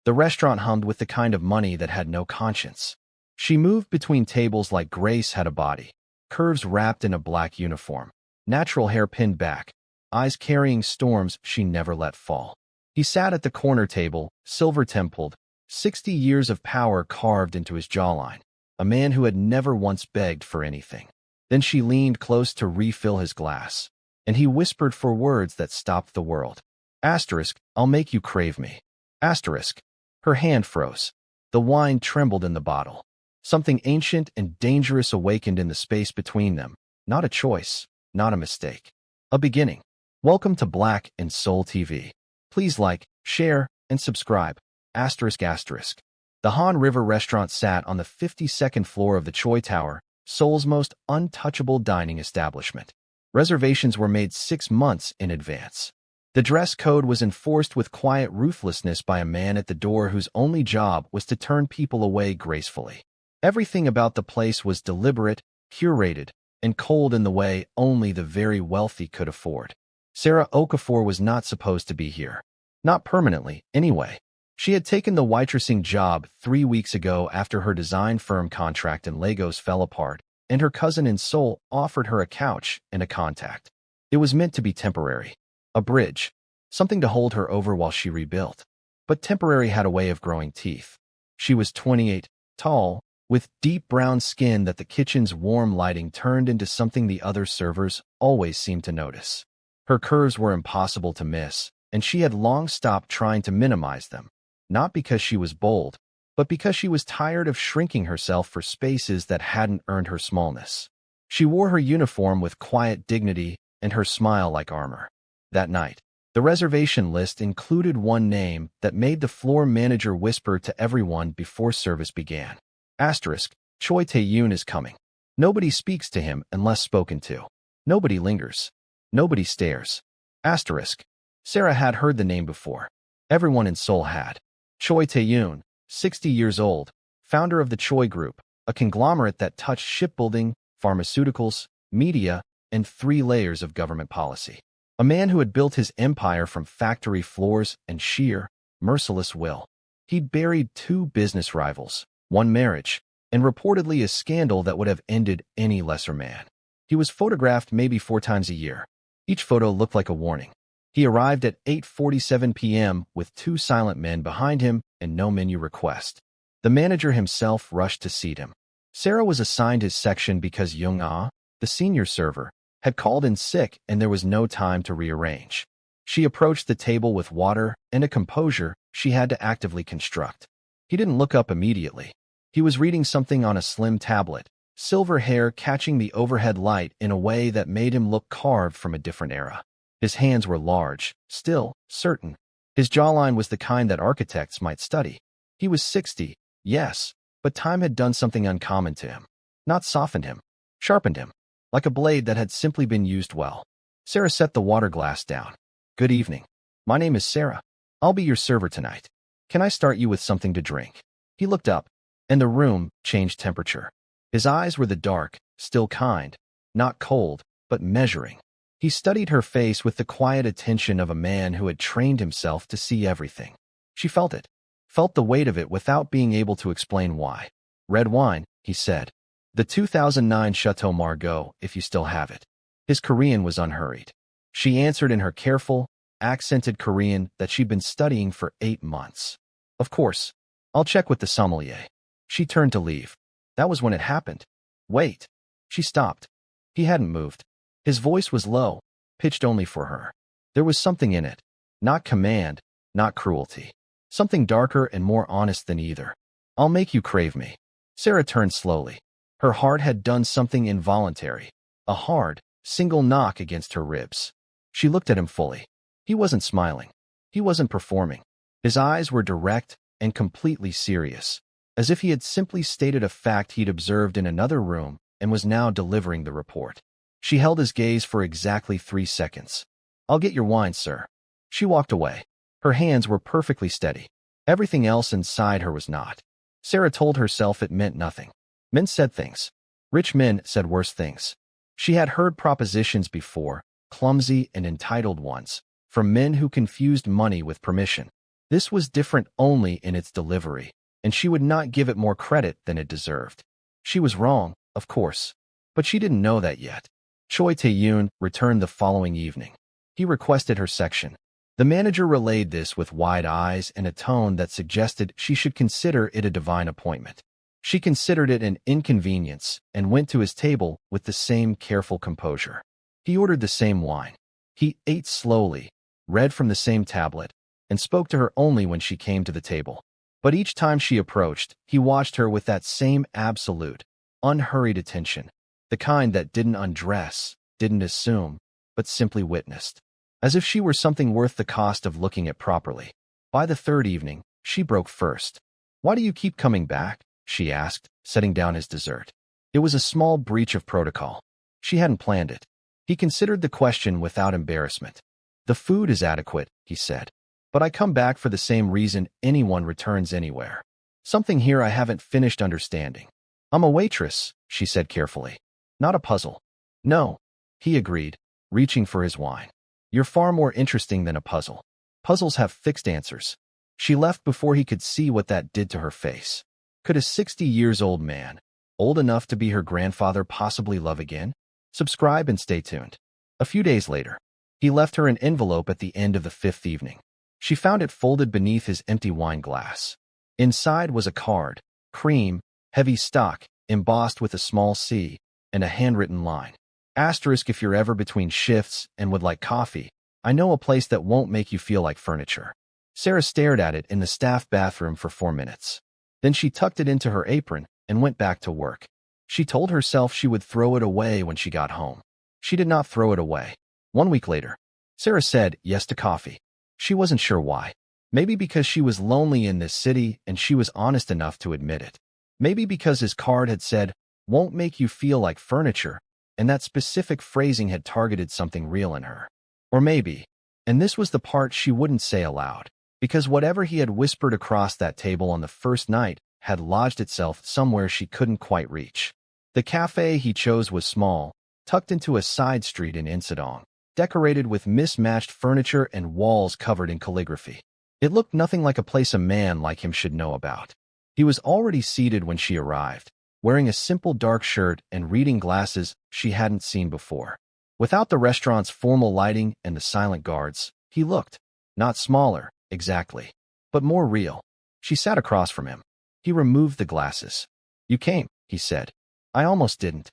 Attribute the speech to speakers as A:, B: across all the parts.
A: The restaurant hummed with the kind of money that had no conscience. She moved between tables like Grace had a body, curves wrapped in a black uniform, natural hair pinned back, eyes carrying storms she never let fall. He sat at the corner table, silver-templed, 60 years of power carved into his jawline, a man who had never once begged for anything. Then she leaned close to refill his glass, and he whispered for words that stopped the world. Asterisk, I'll make you crave me. Asterisk. Her hand froze. The wine trembled in the bottle. Something ancient and dangerous awakened in the space between them. Not a choice, not a mistake. A beginning. Welcome to Black and Seoul TV. Please like, share, and subscribe. Asterisk asterisk. The Han River restaurant sat on the 52nd floor of the Choi Tower, Seoul's most untouchable dining establishment. Reservations were made 6 months in advance. The dress code was enforced with quiet ruthlessness by a man at the door whose only job was to turn people away gracefully. Everything about the place was deliberate, curated, and cold in the way only the very wealthy could afford. Sarah Okafor was not supposed to be here. Not permanently, anyway. She had taken the waitressing job 3 weeks ago after her design firm contract in Lagos fell apart, and her cousin in Seoul offered her a couch and a contact. It was meant to be temporary. A bridge. Something to hold her over while she rebuilt. But temporary had a way of growing teeth. She was 28, tall, with deep brown skin that the kitchen's warm lighting turned into something the other servers always seemed to notice. Her curves were impossible to miss, and she had long stopped trying to minimize them. Not because she was bold, but because she was tired of shrinking herself for spaces that hadn't earned her smallness. She wore her uniform with quiet dignity and her smile like armor. That night, the reservation list included one name that made the floor manager whisper to everyone before service began. Asterisk, Choi Tae-yoon is coming. Nobody speaks to him unless spoken to. Nobody lingers. Nobody stares. Asterisk. Sarah had heard the name before. Everyone in Seoul had. Choi Tae-yoon, 60 years old, founder of the Choi Group, a conglomerate that touched shipbuilding, pharmaceuticals, media, and 3 layers of government policy. A man who had built his empire from factory floors and sheer, merciless will. He'd buried 2 business rivals, 1 marriage, and reportedly a scandal that would have ended any lesser man. He was photographed maybe 4 times a year. Each photo looked like a warning. He arrived at 8:47 p.m. with 2 silent men behind him and no menu request. The manager himself rushed to seat him. Sarah was assigned his section because Young-ah, the senior server, had called in sick and there was no time to rearrange. She approached the table with water and a composure she had to actively construct. He didn't look up immediately. He was reading something on a slim tablet, silver hair catching the overhead light in a way that made him look carved from a different era. His hands were large, still, certain. His jawline was the kind that architects might study. He was 60, yes, but time had done something uncommon to him. Not softened him, sharpened him, like a blade that had simply been used well. Sarah set the water glass down. Good evening. My name is Sarah. I'll be your server tonight. Can I start you with something to drink? He looked up, and the room changed temperature. His eyes were the dark, still kind, not cold, but measuring. He studied her face with the quiet attention of a man who had trained himself to see everything. She felt it, felt the weight of it without being able to explain why. Red wine, he said. The 2009 Chateau Margaux, if you still have it. His Korean was unhurried. She answered in her careful, accented Korean that she'd been studying for 8 months. Of course. I'll check with the sommelier. She turned to leave. That was when it happened. Wait. She stopped. He hadn't moved. His voice was low, pitched only for her. There was something in it. Not command, not cruelty. Something darker and more honest than either. I'll make you crave me. Sarah turned slowly. Her heart had done something involuntary. A hard, single knock against her ribs. She looked at him fully. He wasn't smiling. He wasn't performing. His eyes were direct and completely serious, as if he had simply stated a fact he'd observed in another room and was now delivering the report. She held his gaze for exactly 3 seconds. I'll get your wine, sir. She walked away. Her hands were perfectly steady. Everything else inside her was not. Sarah told herself it meant nothing. Men said things. Rich men said worse things. She had heard propositions before, clumsy and entitled ones, from men who confused money with permission. This was different only in its delivery, and she would not give it more credit than it deserved. She was wrong, of course, but she didn't know that yet. Choi Tae-yoon returned the following evening. He requested her section. The manager relayed this with wide eyes and a tone that suggested she should consider it a divine appointment. She considered it an inconvenience and went to his table with the same careful composure. He ordered the same wine. He ate slowly, read from the same tablet, and spoke to her only when she came to the table. But each time she approached, he watched her with that same absolute, unhurried attention, the kind that didn't undress, didn't assume, but simply witnessed, as if she were something worth the cost of looking at properly. By the third evening, she broke first. "Why do you keep coming back?" she asked, setting down his dessert. It was a small breach of protocol. She hadn't planned it. He considered the question without embarrassment. "The food is adequate," he said. "But I come back for the same reason anyone returns anywhere. Something here I haven't finished understanding." "I'm a waitress," she said carefully. "Not a puzzle." "No," he agreed, reaching for his wine. "You're far more interesting than a puzzle. Puzzles have fixed answers." She left before he could see what that did to her face. Could a 60-years-old man, old enough to be her grandfather, possibly love again? Subscribe and stay tuned. A few days later, he left her an envelope at the end of the fifth evening. She found it folded beneath his empty wine glass. Inside was a card, cream, heavy stock, embossed with a small C, and a handwritten line. Asterisk, if you're ever between shifts and would like coffee, I know a place that won't make you feel like furniture. Sarah stared at it in the staff bathroom for 4 minutes. Then she tucked it into her apron and went back to work. She told herself she would throw it away when she got home. She did not throw it away. 1 week later, Sarah said yes to coffee. She wasn't sure why. Maybe because she was lonely in this city and she was honest enough to admit it. Maybe because his card had said, "won't make you feel like furniture," and that specific phrasing had targeted something real in her. Or maybe, and this was the part she wouldn't say aloud, because whatever he had whispered across that table on the first night had lodged itself somewhere she couldn't quite reach. The cafe he chose was small, tucked into a side street in Insidong, decorated with mismatched furniture and walls covered in calligraphy. It looked nothing like a place a man like him should know about. He was already seated when she arrived, wearing a simple dark shirt and reading glasses she hadn't seen before. Without the restaurant's formal lighting and the silent guards, he looked, not smaller, exactly, but more real. She sat across from him. He removed the glasses. "You came," he said. "I almost didn't."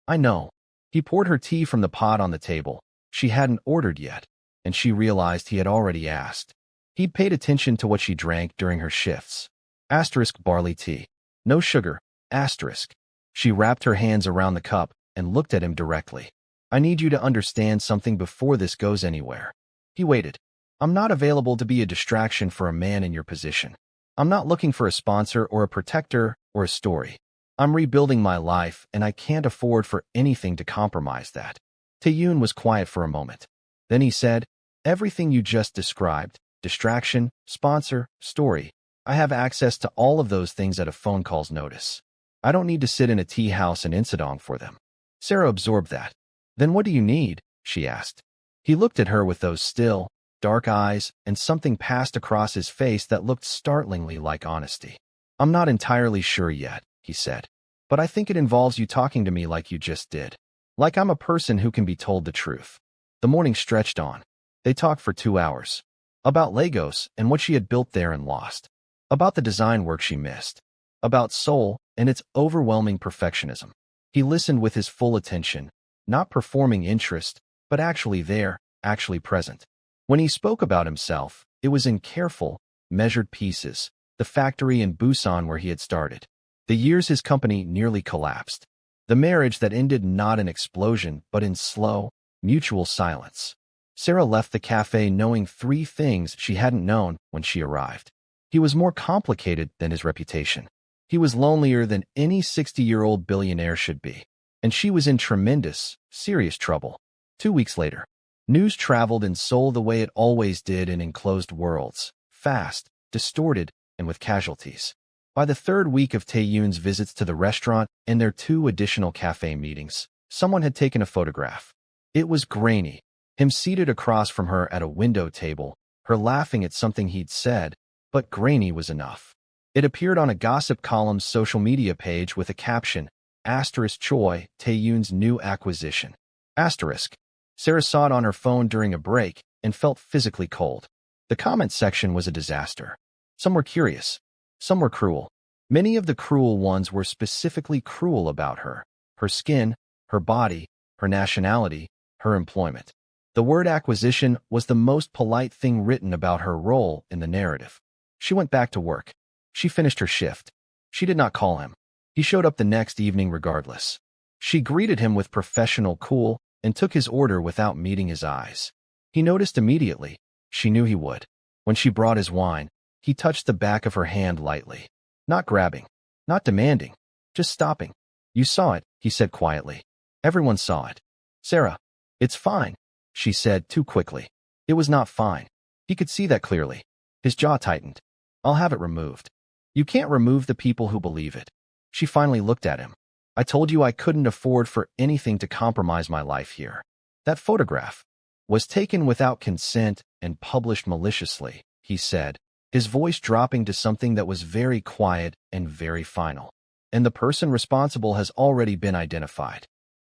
A: "I know." He poured her tea from the pot on the table. She hadn't ordered yet, and she realized he had already asked. He'd paid attention to what she drank during her shifts. Asterisk barley tea. No sugar. Asterisk. She wrapped her hands around the cup and looked at him directly. "I need you to understand something before this goes anywhere." He waited. "I'm not available to be a distraction for a man in your position. I'm not looking for a sponsor or a protector or a story. I'm rebuilding my life, and I can't afford for anything to compromise that." Tae-yoon was quiet for a moment. Then he said, "Everything you just described, distraction, sponsor, story, I have access to all of those things at a phone call's notice. I don't need to sit in a tea house in Insidong for them." Sarah absorbed that. "Then what do you need?" she asked. He looked at her with those still, dark eyes, and something passed across his face that looked startlingly like honesty. "I'm not entirely sure yet," he said. "But I think it involves you talking to me like you just did. Like I'm a person who can be told the truth." The morning stretched on. They talked for 2 hours. About Lagos and what she had built there and lost. About the design work she missed. About Seoul and its overwhelming perfectionism. He listened with his full attention, not performing interest, but actually there, actually present. When he spoke about himself, it was in careful, measured pieces, the factory in Busan where he had started. The years his company nearly collapsed. The marriage that ended not in explosion, but in slow, mutual silence. Sarah left the cafe knowing 3 things she hadn't known when she arrived. He was more complicated than his reputation. He was lonelier than any 60-year-old billionaire should be. And she was in tremendous, serious trouble. 2 weeks later, news traveled in Seoul the way it always did in enclosed worlds, fast, distorted, and with casualties. By the 3rd week of Tae-yoon's visits to the restaurant and their 2 additional cafe meetings, someone had taken a photograph. It was grainy, him seated across from her at a window table, her laughing at something he'd said, but grainy was enough. It appeared on a gossip column's social media page with a caption, Choi Tae-yoon's new acquisition. Asterisk. Sarah saw it on her phone during a break and felt physically cold. The comment section was a disaster. Some were curious. Some were cruel. Many of the cruel ones were specifically cruel about her. Her skin, her body, her nationality, her employment. The word acquisition was the most polite thing written about her role in the narrative. She went back to work. She finished her shift. She did not call him. He showed up the next evening regardless. She greeted him with professional cool and took his order without meeting his eyes. He noticed immediately. She knew he would. When she brought his wine, he touched the back of her hand lightly. Not grabbing. Not demanding. Just stopping. You saw it, he said quietly. Everyone saw it. Sarah. It's fine, she said too quickly. It was not fine. He could see that clearly. His jaw tightened. I'll have it removed. You can't remove the people who believe it. She finally looked at him. I told you I couldn't afford for anything to compromise my life here. That photograph was taken without consent and published maliciously, he said, his voice dropping to something that was very quiet and very final. And the person responsible has already been identified.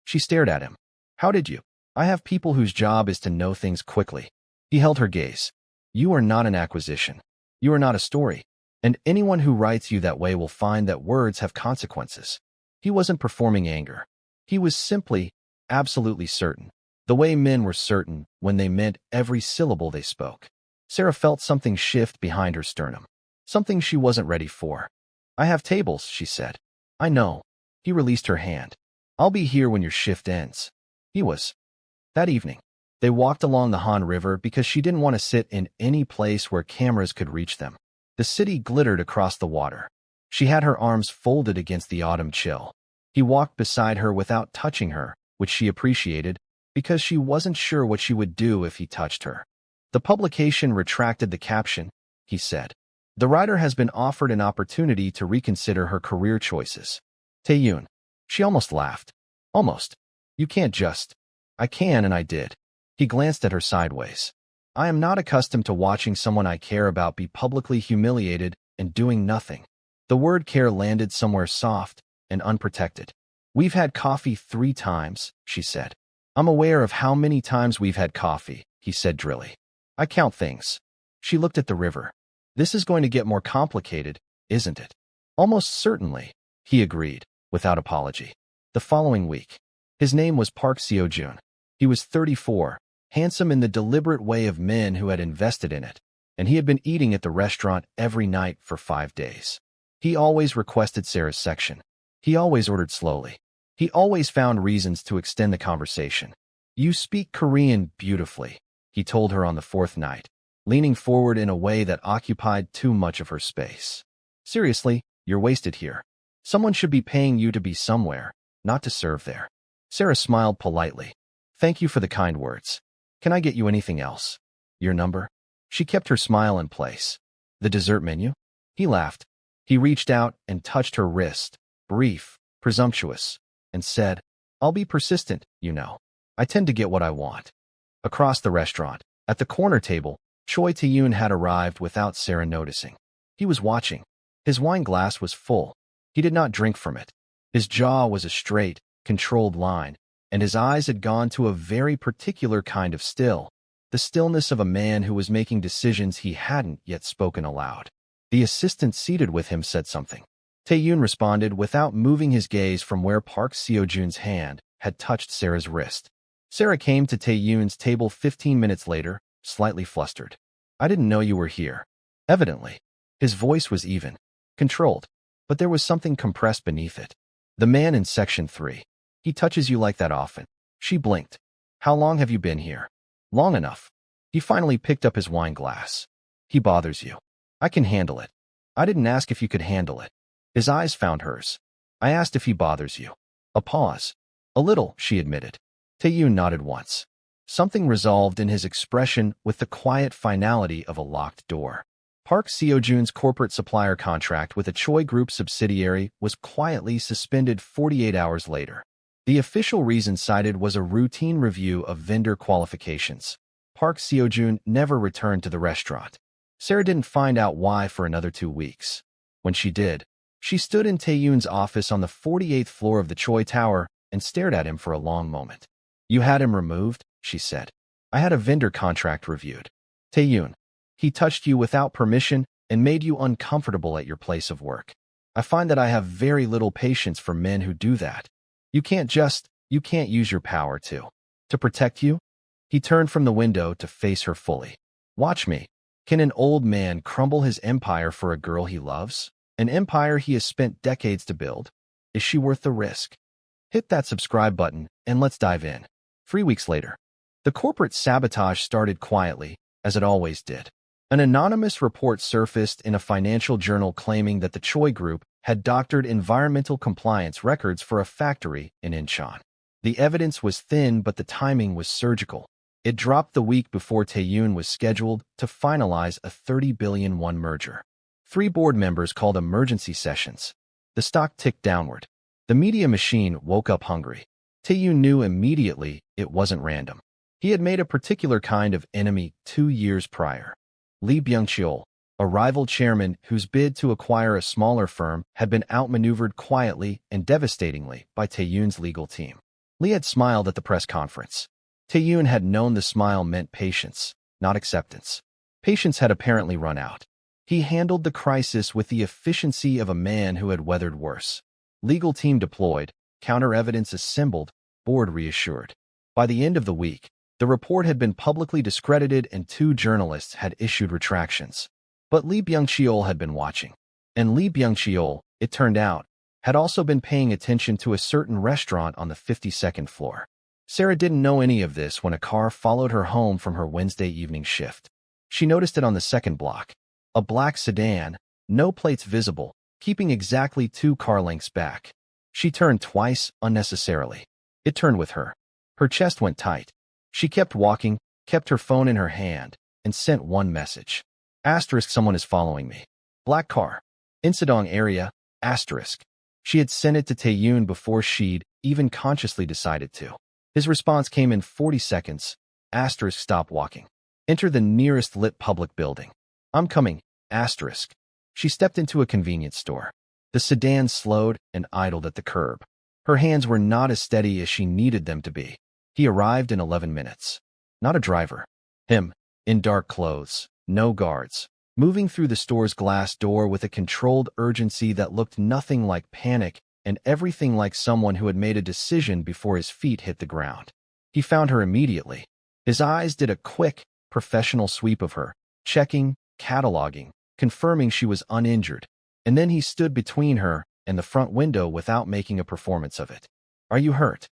A: She stared at him. How did you? I have people whose job is to know things quickly. He held her gaze. You are not an acquisition. You are not a story. And anyone who writes you that way will find that words have consequences. He wasn't performing anger. He was simply, absolutely certain. The way men were certain when they meant every syllable they spoke. Sarah felt something shift behind her sternum. Something she wasn't ready for. I have tables, she said. I know. He released her hand. I'll be here when your shift ends. He was. That evening, they walked along the Han River because she didn't want to sit in any place where cameras could reach them. The city glittered across the water. She had her arms folded against the autumn chill. He walked beside her without touching her, which she appreciated, because she wasn't sure what she would do if he touched her. The publication retracted the caption, he said. The writer has been offered an opportunity to reconsider her career choices. Tae-yoon. She almost laughed. Almost. You can't just. I can and I did. He glanced at her sideways. I am not accustomed to watching someone I care about be publicly humiliated and doing nothing. The word care landed somewhere soft and unprotected. We've had coffee 3 times, she said. I'm aware of how many times we've had coffee, he said drily. I count things. She looked at the river. This is going to get more complicated, isn't it? Almost certainly, he agreed, without apology. The following week. His name was Park Seo-joon. He was 34, handsome in the deliberate way of men who had invested in it, and he had been eating at the restaurant every night for 5 days. He always requested Sarah's section. He always ordered slowly. He always found reasons to extend the conversation. You speak Korean beautifully, he told her on the 4th night, leaning forward in a way that occupied too much of her space. Seriously, you're wasted here. Someone should be paying you to be somewhere, not to serve there. Sarah smiled politely. Thank you for the kind words. Can I get you anything else? Your number? She kept her smile in place. The dessert menu? He laughed. He reached out and touched her wrist, brief, presumptuous, and said, I'll be persistent, you know. I tend to get what I want. Across the restaurant, at the corner table, Choi Tae-yoon had arrived without Sarah noticing. He was watching. His wine glass was full. He did not drink from it. His jaw was a straight, controlled line, and his eyes had gone to a very particular kind of still, the stillness of a man who was making decisions he hadn't yet spoken aloud. The assistant seated with him said something. Tae-yoon responded without moving his gaze from where Park Seo-joon's hand had touched Sarah's wrist. Sarah came to Tae-yoon's table 15 minutes later, slightly flustered. I didn't know you were here. Evidently. His voice was even, controlled, but there was something compressed beneath it. The man in section 3. He touches you like that often. She blinked. How long have you been here? Long enough. He finally picked up his wine glass. He bothers you. I can handle it. I didn't ask if you could handle it. His eyes found hers. I asked if he bothers you. A pause. A little, she admitted. Tae-yoon nodded once. Something resolved in his expression with the quiet finality of a locked door. Park Seo-joon's corporate supplier contract with a Choi Group subsidiary was quietly suspended 48 hours later. The official reason cited was a routine review of vendor qualifications. Park Seo-joon never returned to the restaurant. Sarah didn't find out why for another 2 weeks. When she did, she stood in Tae-yoon's office on the 48th floor of the Choi Tower and stared at him for a long moment. "You had him removed?" she said. "I had a vendor contract reviewed. Tae-yoon, he touched you without permission and made you uncomfortable at your place of work. I find that I have very little patience for men who do that. You can't use your power to protect you." He turned from the window to face her fully. "Watch me. Can an old man crumble his empire for a girl he loves? An empire he has spent decades to build? Is she worth the risk?" Hit that subscribe button and let's dive in. 3 weeks later, the corporate sabotage started quietly, as it always did. An anonymous report surfaced in a financial journal claiming that the Choi Group had doctored environmental compliance records for a factory in Incheon. The evidence was thin, but the timing was surgical. It dropped the week before Tae-yoon was scheduled to finalize a 30 billion won merger. 3 board members called emergency sessions. The stock ticked downward. The media machine woke up hungry. Tae-yoon knew immediately it wasn't random. He had made a particular kind of enemy 2 years prior. Lee Byung-cheol, a rival chairman whose bid to acquire a smaller firm had been outmaneuvered quietly and devastatingly by Tae-yoon's legal team. Lee had smiled at the press conference. Tae-yoon had known the smile meant patience, not acceptance. Patience had apparently run out. He handled the crisis with the efficiency of a man who had weathered worse. Legal team deployed, counter-evidence assembled, board reassured. By the end of the week, the report had been publicly discredited and 2 journalists had issued retractions. But Lee Byung-cheol had been watching. And Lee Byung-cheol, it turned out, had also been paying attention to a certain restaurant on the 52nd floor. Sarah didn't know any of this when a car followed her home from her Wednesday evening shift. She noticed it on the second block. A black sedan, no plates visible, keeping exactly 2 car lengths back. She turned twice, unnecessarily. It turned with her. Her chest went tight. She kept walking, kept her phone in her hand, and sent one message. Someone is following me. Black car. Insidong area, asterisk. She had sent it to Tae-yoon before she'd even consciously decided to. His response came in 40 seconds. Asterisk, stop walking. Enter the nearest lit public building. I'm coming, asterisk. She stepped into a convenience store. The sedan slowed and idled at the curb. Her hands were not as steady as she needed them to be. He arrived in 11 minutes. Not a driver. Him, in dark clothes, no guards, moving through the store's glass door with a controlled urgency that looked nothing like panic and everything like someone who had made a decision before his feet hit the ground. He found her immediately. His eyes did a quick, professional sweep of her, checking, cataloging, confirming she was uninjured, and then he stood between her and the front window without making a performance of it. Are you hurt?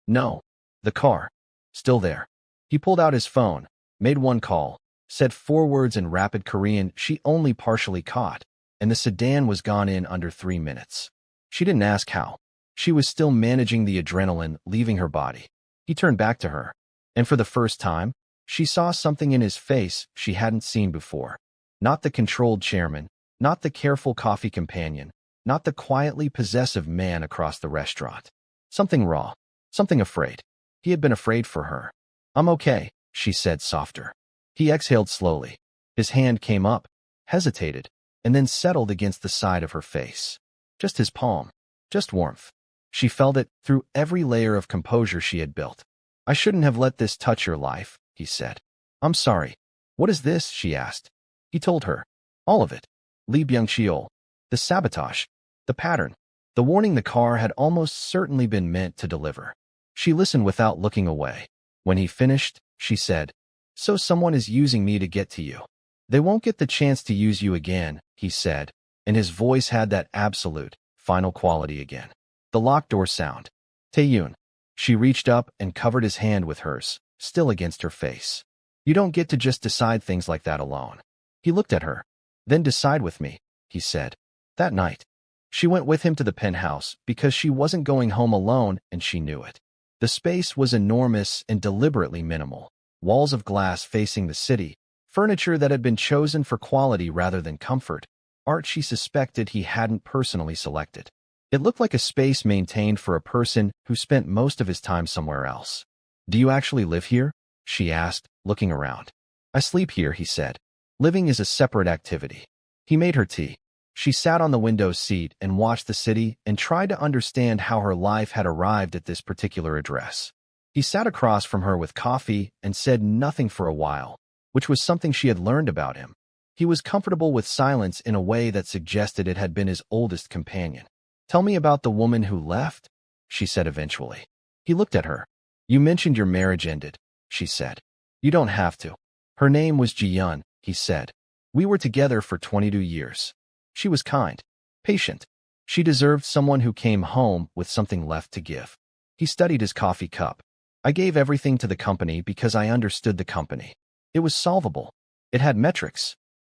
A: No. The car. Still there. He pulled out his phone, made one call, said 4 words in rapid Korean she only partially caught, and the sedan was gone in under 3 minutes. She didn't ask how. She was still managing the adrenaline leaving her body. He turned back to her, and for the first time, she saw something in his face she hadn't seen before. Not the controlled chairman, not the careful coffee companion, not the quietly possessive man across the restaurant. Something raw, something afraid. He had been afraid for her. I'm okay, she said softer. He exhaled slowly. His hand came up, hesitated, and then settled against the side of her face. Just his palm. Just warmth. She felt it through every layer of composure she had built. I shouldn't have let this touch your life, he said. I'm sorry. What is this, she asked. He told her. All of it. Lee Byung-cheol. The sabotage. The pattern. The warning the car had almost certainly been meant to deliver. She listened without looking away. When he finished, she said, So someone is using me to get to you. They won't get the chance to use you again, he said, and his voice had that absolute, final quality again. The locked door sound. Tae-yoon. She reached up and covered his hand with hers, still against her face. You don't get to just decide things like that alone. He looked at her. Then decide with me, he said. That night, she went with him to the penthouse because she wasn't going home alone and she knew it. The space was enormous and deliberately minimal. Walls of glass facing the city, furniture that had been chosen for quality rather than comfort, art she suspected he hadn't personally selected. It looked like a space maintained for a person who spent most of his time somewhere else. Do you actually live here? She asked, looking around. I sleep here, he said. Living is a separate activity. He made her tea. She sat on the window seat and watched the city and tried to understand how her life had arrived at this particular address. He sat across from her with coffee and said nothing for a while, which was something she had learned about him. He was comfortable with silence in a way that suggested it had been his oldest companion. "Tell me about the woman who left," she said eventually. He looked at her. "You mentioned your marriage ended," she said. "You don't have to." "Her name was Ji-yeon," he said. "We were together for 22 years. She was kind, patient. She deserved someone who came home with something left to give." He studied his coffee cup. "I gave everything to the company because I understood the company. It was solvable. It had metrics."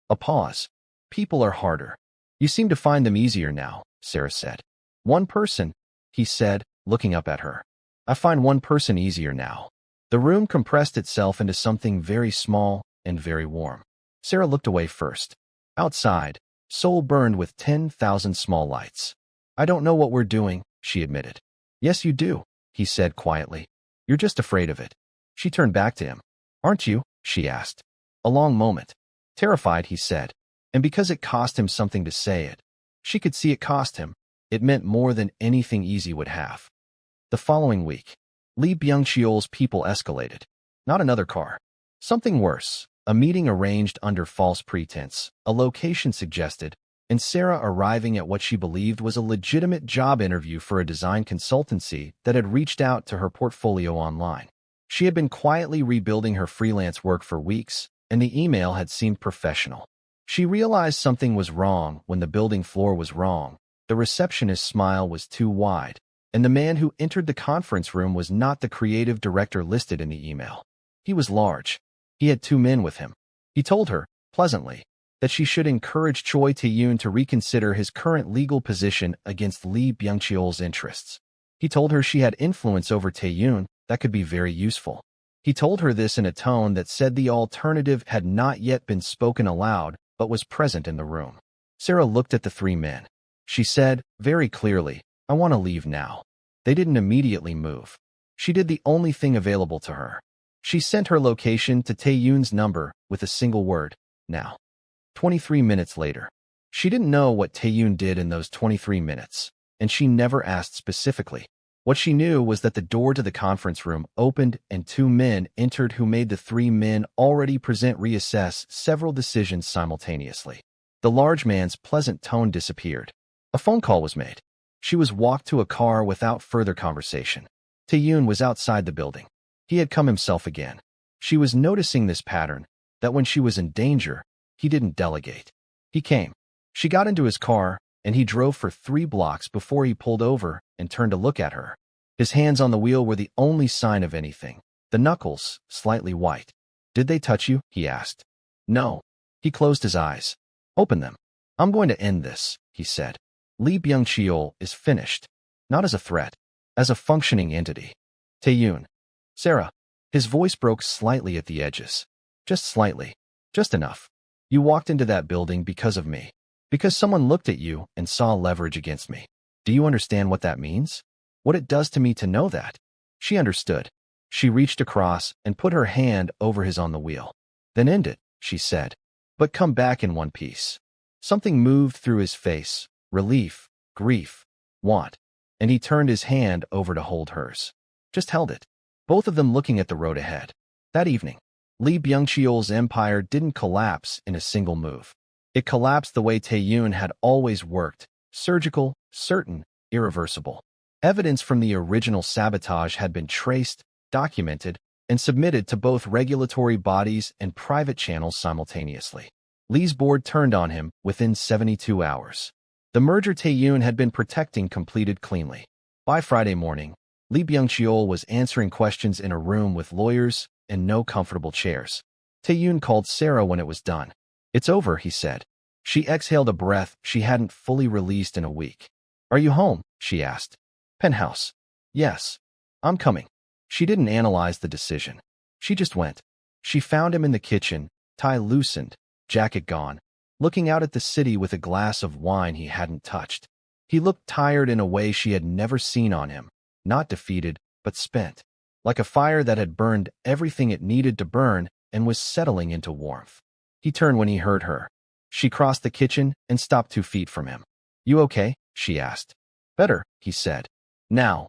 A: A pause. "People are harder. You seem to find them easier now," Sarah said. "One person," he said, looking up at her. "I find one person easier now." The room compressed itself into something very small and very warm. Sarah looked away first. Outside, Seoul burned with 10,000 small lights. "I don't know what we're doing," she admitted. "Yes, you do," he said quietly. "You're just afraid of it." She turned back to him. "Aren't you?" she asked. A long moment. "Terrified," he said, and because it cost him something to say it. She could see it cost him. It meant more than anything easy would have. The following week, Lee Byung-cheol's people escalated. Not another car. Something worse. A meeting arranged under false pretense, a location suggested, and Sarah arriving at what she believed was a legitimate job interview for a design consultancy that had reached out to her portfolio online. She had been quietly rebuilding her freelance work for weeks, and the email had seemed professional. She realized something was wrong when the building floor was wrong, the receptionist's smile was too wide, and the man who entered the conference room was not the creative director listed in the email. He was large. He had 2 men with him. He told her, pleasantly, that she should encourage Choi Tae-yoon to reconsider his current legal position against Lee Byung-cheol's interests. He told her she had influence over Tae-yoon that could be very useful. He told her this in a tone that said the alternative had not yet been spoken aloud but was present in the room. Sarah looked at the 3 men. She said, very clearly, "I want to leave now." They didn't immediately move. She did the only thing available to her. She sent her location to Tae-yoon's number with a single word, "Now." 23 minutes later. She didn't know what Tae-yoon did in those 23 minutes, and she never asked specifically. What she knew was that the door to the conference room opened and 2 men entered who made the 3 men already present reassess several decisions simultaneously. The large man's pleasant tone disappeared. A phone call was made. She was walked to a car without further conversation. Tae-yoon was outside the building. He had come himself again. She was noticing this pattern, that when she was in danger, he didn't delegate. He came. She got into his car, and he drove for 3 blocks before he pulled over and turned to look at her. His hands on the wheel were the only sign of anything, the knuckles slightly white. "Did they touch you?" he asked. "No." He closed his eyes. "Open them. I'm going to end this," he said. Lee Byung-cheol is finished. Not as a threat, as a functioning entity. Tae-yoon. Sarah. His voice broke slightly at the edges. Just slightly. Just enough. You walked into that building because of me. Because someone looked at you and saw leverage against me. Do you understand what that means? What it does to me to know that? She understood. She reached across and put her hand over his on the wheel. Then end it, she said. But come back in one piece. Something moved through his face. Relief, grief, want. And he turned his hand over to hold hers. Just held it. Both of them looking at the road ahead. That evening, Lee Byung-cheol's empire didn't collapse in a single move. It collapsed the way Tae-yoon had always worked, surgical, certain, irreversible. Evidence from the original sabotage had been traced, documented, and submitted to both regulatory bodies and private channels simultaneously. Lee's board turned on him within 72 hours. The merger Tae-yoon had been protecting completed cleanly. By Friday morning, Lee Byung-cheol was answering questions in a room with lawyers and no comfortable chairs. Tae-yoon called Sarah when it was done. "It's over," he said. She exhaled a breath she hadn't fully released in a week. "Are you home?" she asked. "Penthouse." "Yes. I'm coming." She didn't analyze the decision. She just went. She found him in the kitchen, tie loosened, jacket gone, looking out at the city with a glass of wine he hadn't touched. He looked tired in a way she had never seen on him, not defeated, but spent, like a fire that had burned everything it needed to burn and was settling into warmth. He turned when he heard her. She crossed the kitchen and stopped 2 feet from him. You okay? She asked. Better, he said. Now.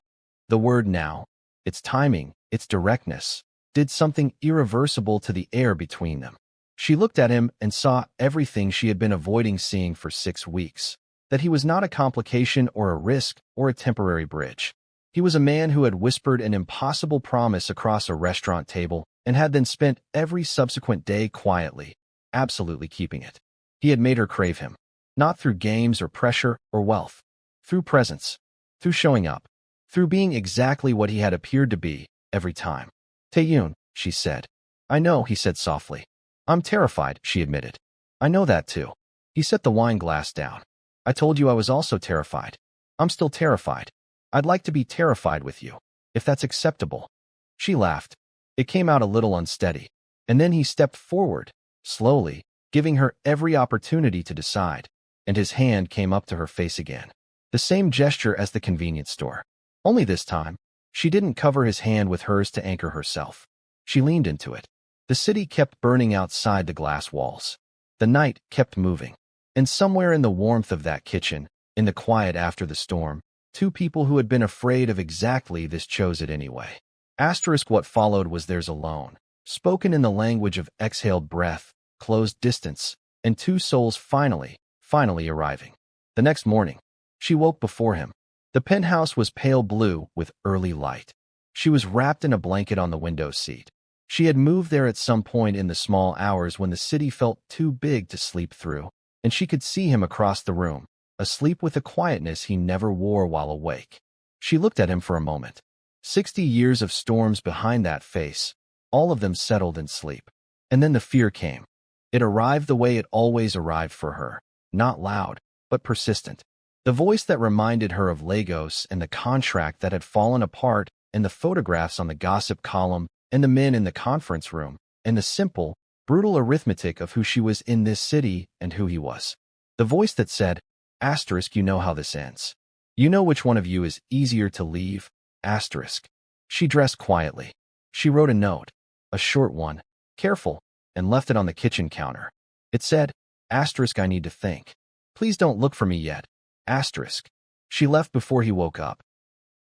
A: The word now. Its timing, its directness, did something irreversible to the air between them. She looked at him and saw everything she had been avoiding seeing for 6 weeks. That he was not a complication or a risk or a temporary bridge. He was a man who had whispered an impossible promise across a restaurant table and had then spent every subsequent day quietly, absolutely keeping it. He had made her crave him, not through games or pressure or wealth, through presence, through showing up, through being exactly what he had appeared to be every time. Tae-yoon, she said. I know, he said softly. I'm terrified, she admitted. I know that too. He set the wine glass down. I told you I was also terrified. I'm still terrified. I'd like to be terrified with you, if that's acceptable. She laughed. It came out a little unsteady. And then he stepped forward, slowly, giving her every opportunity to decide, and his hand came up to her face again. The same gesture as the convenience store. Only this time, she didn't cover his hand with hers to anchor herself. She leaned into it. The city kept burning outside the glass walls. The night kept moving. And somewhere in the warmth of that kitchen, in the quiet after the storm, 2 people who had been afraid of exactly this chose it anyway. What followed was theirs alone, spoken in the language of exhaled breath, closed distance, and 2 souls finally arriving. The next morning, she woke before him. The penthouse was pale blue with early light. She was wrapped in a blanket on the window seat. She had moved there at some point in the small hours when the city felt too big to sleep through, and she could see him across the room, asleep with a quietness he never wore while awake. She looked at him for a moment. 60 years of storms behind that face, all of them settled in sleep. And then the fear came. It arrived the way it always arrived for her, not loud, but persistent. The voice that reminded her of Lagos and the contract that had fallen apart and the photographs on the gossip column and the men in the conference room and the simple, brutal arithmetic of who she was in this city and who he was. The voice that said, you know how this ends. You know which one of you is easier to leave, She dressed quietly. She wrote a note, a short one, careful, and left it on the kitchen counter. It said, I need to think. Please don't look for me yet, She left before he woke up.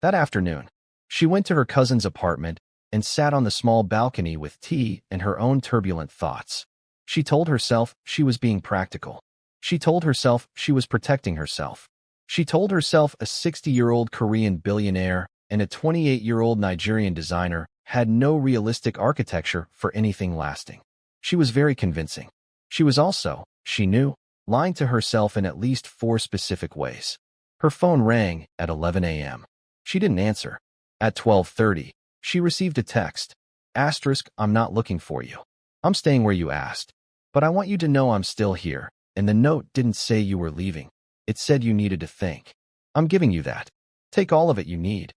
A: That afternoon, she went to her cousin's apartment and sat on the small balcony with tea and her own turbulent thoughts. She told herself she was being practical. She told herself she was protecting herself. She told herself a 60-year-old Korean billionaire and a 28-year-old Nigerian designer had no realistic architecture for anything lasting. She was very convincing. She was also, she knew, lying to herself in at least 4 specific ways. Her phone rang at 11 a.m. She didn't answer. At 12:30, she received a text. I'm not looking for you. I'm staying where you asked. But I want you to know I'm still here. And the note didn't say you were leaving. It said you needed to think. I'm giving you that. Take all of it you need.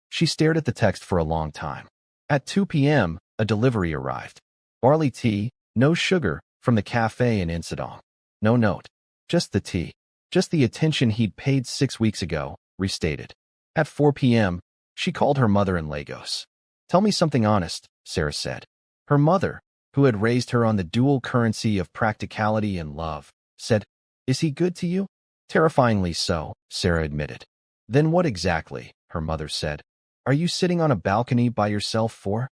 A: She stared at the text for a long time. At 2 p.m., a delivery arrived. Barley tea, no sugar, from the cafe in Insidong. No note. Just the tea. Just the attention he'd paid 6 weeks ago, restated. At 4 p.m., she called her mother in Lagos. Tell me something honest, Sarah said. Her mother, who had raised her on the dual currency of practicality and love, said, Is he good to you? Terrifyingly so, Sarah admitted. Then what exactly, her mother said. Are you sitting on a balcony by yourself for?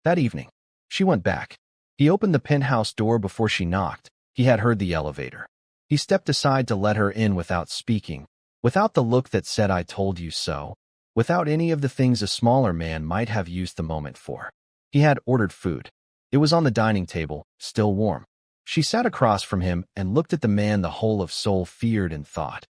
A: That evening, she went back. He opened the penthouse door before she knocked. He had heard the elevator. He stepped aside to let her in without speaking, without the look that said I told you so, without any of the things a smaller man might have used the moment for. He had ordered food. It was on the dining table, still warm. She sat across from him and looked at the man the whole of Seoul feared and thought.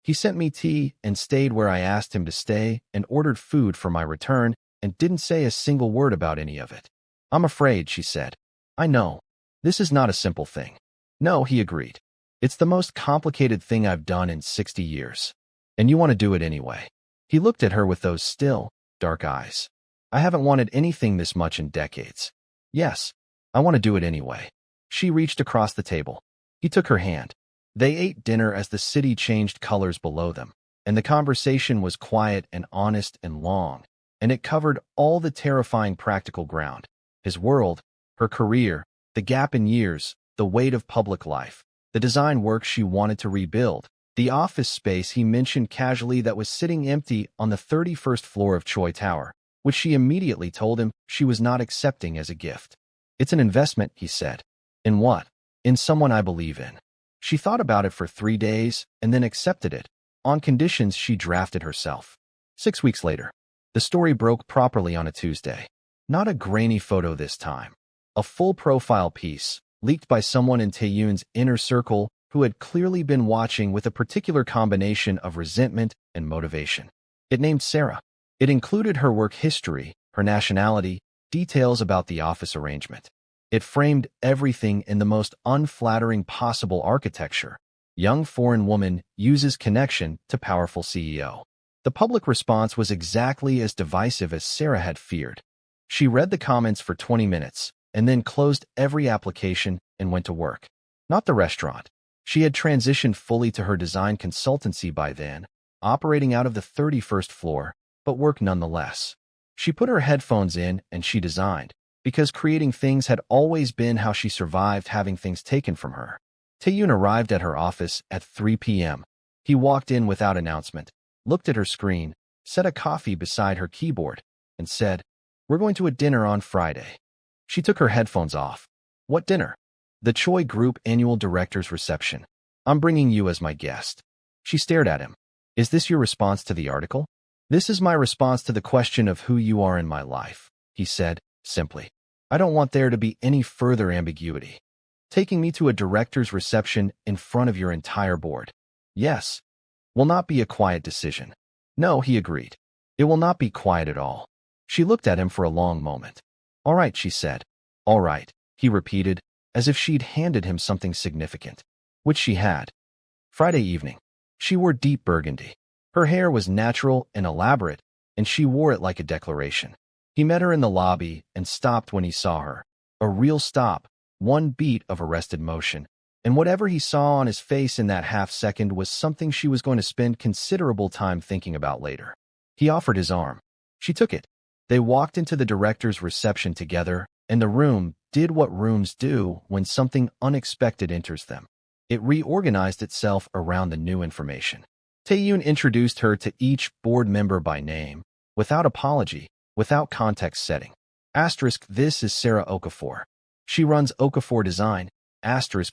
A: He sent me tea and stayed where I asked him to stay and ordered food for my return and didn't say a single word about any of it. I'm afraid, she said. I know. This is not a simple thing. No, he agreed. It's the most complicated thing I've done in 60 years. And you want to do it anyway. He looked at her with those still, dark eyes. I haven't wanted anything this much in decades. Yes, I want to do it anyway. She reached across the table. He took her hand. They ate dinner as the city changed colors below them, and the conversation was quiet and honest and long, and it covered all the terrifying practical ground. His world, her career, The gap in years, the weight of public life, the design work she wanted to rebuild, the office space he mentioned casually that was sitting empty on the 31st floor of Choi Tower, which she immediately told him she was not accepting as a gift. It's an investment, he said. In what? In someone I believe in. She thought about it for 3 days and then accepted it, on conditions she drafted herself. 6 weeks later, the story broke properly on a Tuesday. Not a grainy photo this time. A full profile piece, leaked by someone in Tae-yoon's inner circle who had clearly been watching with a particular combination of resentment and motivation. It named Sarah. It included her work history, her nationality, details about the office arrangement. It framed everything in the most unflattering possible architecture. Young foreign woman uses connection to powerful CEO. The public response was exactly as divisive as Sarah had feared. She read the comments for 20 minutes and then closed every application and went to work. Not the restaurant. She had transitioned fully to her design consultancy by then, operating out of the 31st floor, but work nonetheless. She put her headphones in and she designed, because creating things had always been how she survived having things taken from her. Tae-yoon arrived at her office at 3 p.m. He walked in without announcement, looked at her screen, set a coffee beside her keyboard, and said, "We're going to a dinner on Friday." She took her headphones off. "What dinner?" "The Choi Group Annual Directors Reception. I'm bringing you as my guest." She stared at him. "Is this your response to the article?" "This is my response to the question of who you are in my life," he said, simply. "I don't want there to be any further ambiguity." "Taking me to a director's reception in front of your entire board." "Yes." "Will not be a quiet decision." "No," he agreed. "It will not be quiet at all." She looked at him for a long moment. "All right," she said. "All right," he repeated, as if she'd handed him something significant, which she had. Friday evening. She wore deep burgundy. Her hair was natural and elaborate, and she wore it like a declaration. He met her in the lobby and stopped when he saw her. A real stop, one beat of arrested motion, and whatever he saw on his face in that half-second was something she was going to spend considerable time thinking about later. He offered his arm. She took it. They walked into the director's reception together, and the room did what rooms do when something unexpected enters them. It reorganized itself around the new information. Tae-yoon introduced her to each board member by name, without apology, without context setting. This is Sarah Okafor. She runs Okafor Design,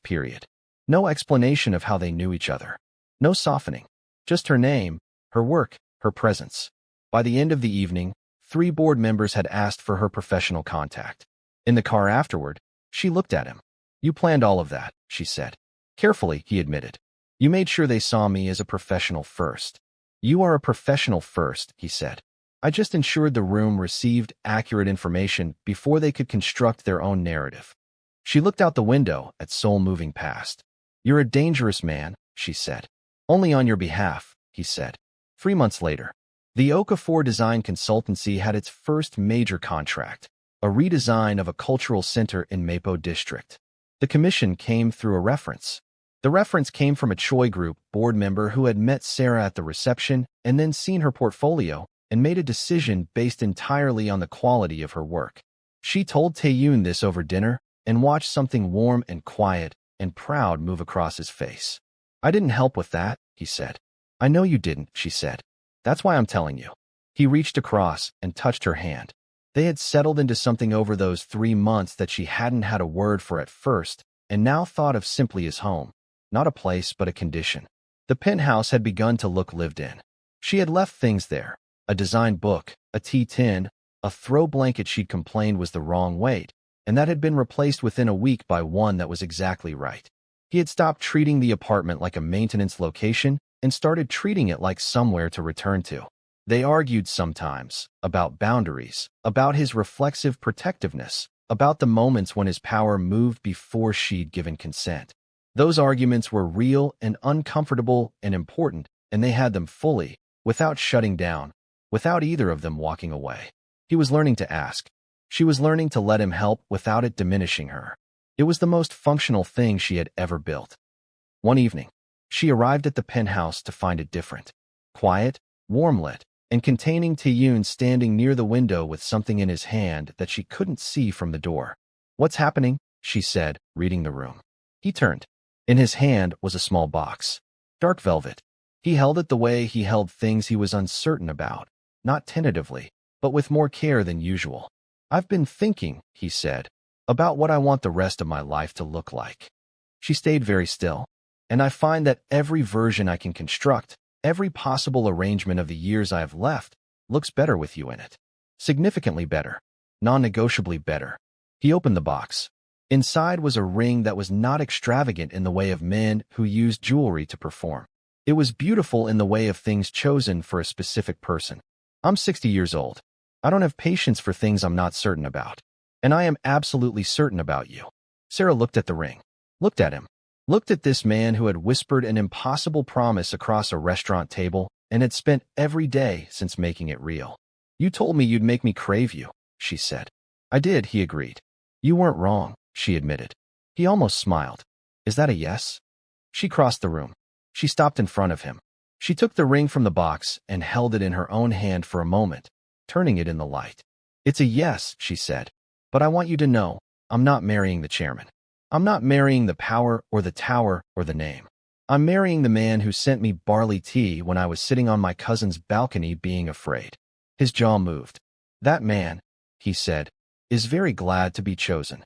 A: period. No explanation of how they knew each other. No softening. Just her name, her work, her presence. By the end of the evening, 3 board members had asked for her professional contact. In the car afterward, she looked at him. "You planned all of that," she said. "Carefully," he admitted. "You made sure they saw me as a professional first." "You are a professional first," he said. "I just ensured the room received accurate information before they could construct their own narrative." She looked out the window at Seoul moving past. "You're a dangerous man," she said. "Only on your behalf," he said. 3 months later, the Okafor Design Consultancy had its first major contract, a redesign of a cultural center in Mapo District. The commission came through a reference. The reference came from a Choi Group board member who had met Sarah at the reception and then seen her portfolio and made a decision based entirely on the quality of her work. She told Tae-yoon this over dinner and watched something warm and quiet and proud move across his face. "I didn't help with that," he said. "I know you didn't," she said. "That's why I'm telling you." He reached across and touched her hand. They had settled into something over those 3 months that she hadn't had a word for at first and now thought of simply as home. Not a place, but a condition. The penthouse had begun to look lived in. She had left things there. A design book, a tea tin, a throw blanket she'd complained was the wrong weight, and that had been replaced within a week by one that was exactly right. He had stopped treating the apartment like a maintenance location and started treating it like somewhere to return to. They argued sometimes about boundaries, about his reflexive protectiveness, about the moments when his power moved before she'd given consent. Those arguments were real and uncomfortable and important, and they had them fully, without shutting down, without either of them walking away. He was learning to ask. She was learning to let him help without it diminishing her. It was the most functional thing she had ever built. One evening, she arrived at the penthouse to find it different. Quiet, warm-lit, and containing Tae-yoon standing near the window with something in his hand that she couldn't see from the door. "What's happening?" she said, reading the room. He turned. In his hand was a small box. Dark velvet. He held it the way he held things he was uncertain about, not tentatively, but with more care than usual. I've been thinking, he said, about what I want the rest of my life to look like. She stayed very still. And I find that every version I can construct, every possible arrangement of the years I have left, looks better with you in it. Significantly better. Non-negotiably better. He opened the box. Inside was a ring that was not extravagant in the way of men who used jewelry to perform. It was beautiful in the way of things chosen for a specific person. I'm 60 years old. I don't have patience for things I'm not certain about. And I am absolutely certain about you. Sarah looked at the ring. Looked at him. Looked at this man who had whispered an impossible promise across a restaurant table and had spent every day since making it real. You told me you'd make me crave you, she said. I did, he agreed. You weren't wrong, she admitted. He almost smiled. Is that a yes? She crossed the room. She stopped in front of him. She took the ring from the box and held it in her own hand for a moment, turning it in the light. It's a yes, she said. But I want you to know, I'm not marrying the chairman. I'm not marrying the power or the tower or the name. I'm marrying the man who sent me barley tea when I was sitting on my cousin's balcony being afraid. His jaw moved. That man, he said, is very glad to be chosen.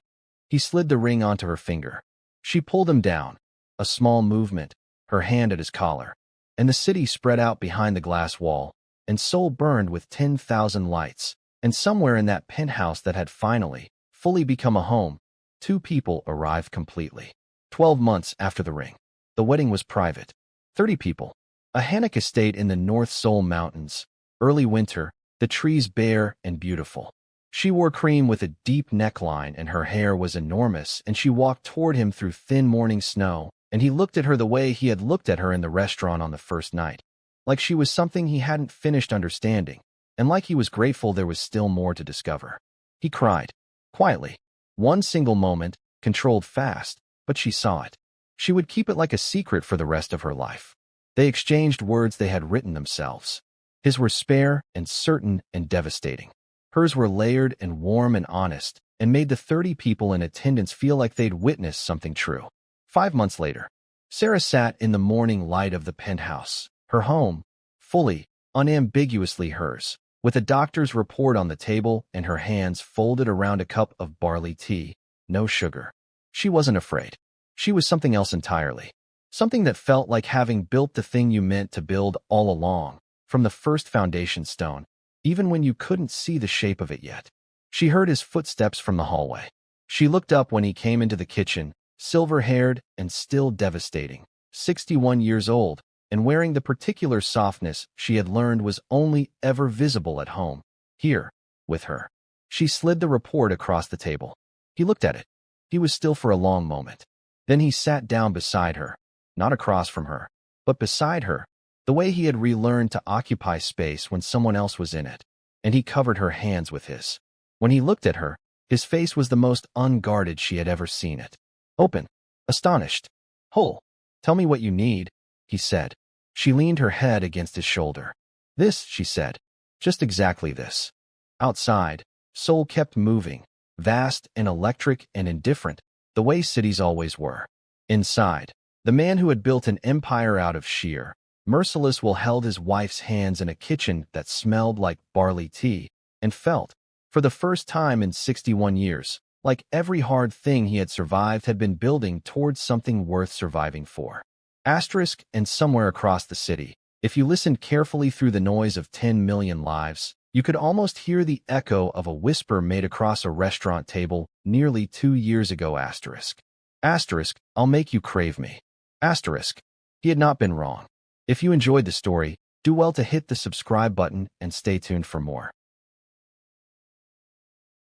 A: He slid the ring onto her finger. She pulled him down. A small movement, her hand at his collar. And the city spread out behind the glass wall, and Seoul burned with 10,000 lights. And somewhere in that penthouse that had finally, fully become a home, two people arrived completely. 12 months after the ring. The wedding was private. 30 people. A hammock estate in the North Seoul mountains. Early winter, the trees bare and beautiful. She wore cream with a deep neckline and her hair was enormous, and she walked toward him through thin morning snow, and he looked at her the way he had looked at her in the restaurant on the first night. Like she was something he hadn't finished understanding, and like he was grateful there was still more to discover. He cried. Quietly. One single moment, controlled fast, but she saw it. She would keep it like a secret for the rest of her life. They exchanged words they had written themselves. His were spare and certain and devastating. Hers were layered and warm and honest, and made the 30 people in attendance feel like they'd witnessed something true. 5 months later, Sarah sat in the morning light of the penthouse, her home, fully, unambiguously hers, with a doctor's report on the table and her hands folded around a cup of barley tea, no sugar. She wasn't afraid. She was something else entirely. Something that felt like having built the thing you meant to build all along, from the first foundation stone, even when you couldn't see the shape of it yet. She heard his footsteps from the hallway. She looked up when he came into the kitchen, silver-haired and still devastating, 61 years old, and wearing the particular softness she had learned was only ever visible at home. Here, with her. She slid the report across the table. He looked at it. He was still for a long moment. Then he sat down beside her, not across from her, but beside her, the way he had relearned to occupy space when someone else was in it, and he covered her hands with his. When he looked at her, his face was the most unguarded she had ever seen it. Open, astonished. Whole. Tell me what you need, he said. She leaned her head against his shoulder. This, she said. Just exactly this. Outside, Seoul kept moving, vast and electric and indifferent, the way cities always were. Inside, the man who had built an empire out of sheer, merciless will held his wife's hands in a kitchen that smelled like barley tea and felt, for the first time in 61 years, like every hard thing he had survived had been building towards something worth surviving for. Asterisk, and somewhere across the city, if you listened carefully through the noise of 10 million lives, you could almost hear the echo of a whisper made across a restaurant table nearly 2 years ago. Asterisk. Asterisk, I'll make you crave me. Asterisk. He had not been wrong. If you enjoyed the story, do well to hit the subscribe button and stay tuned for more.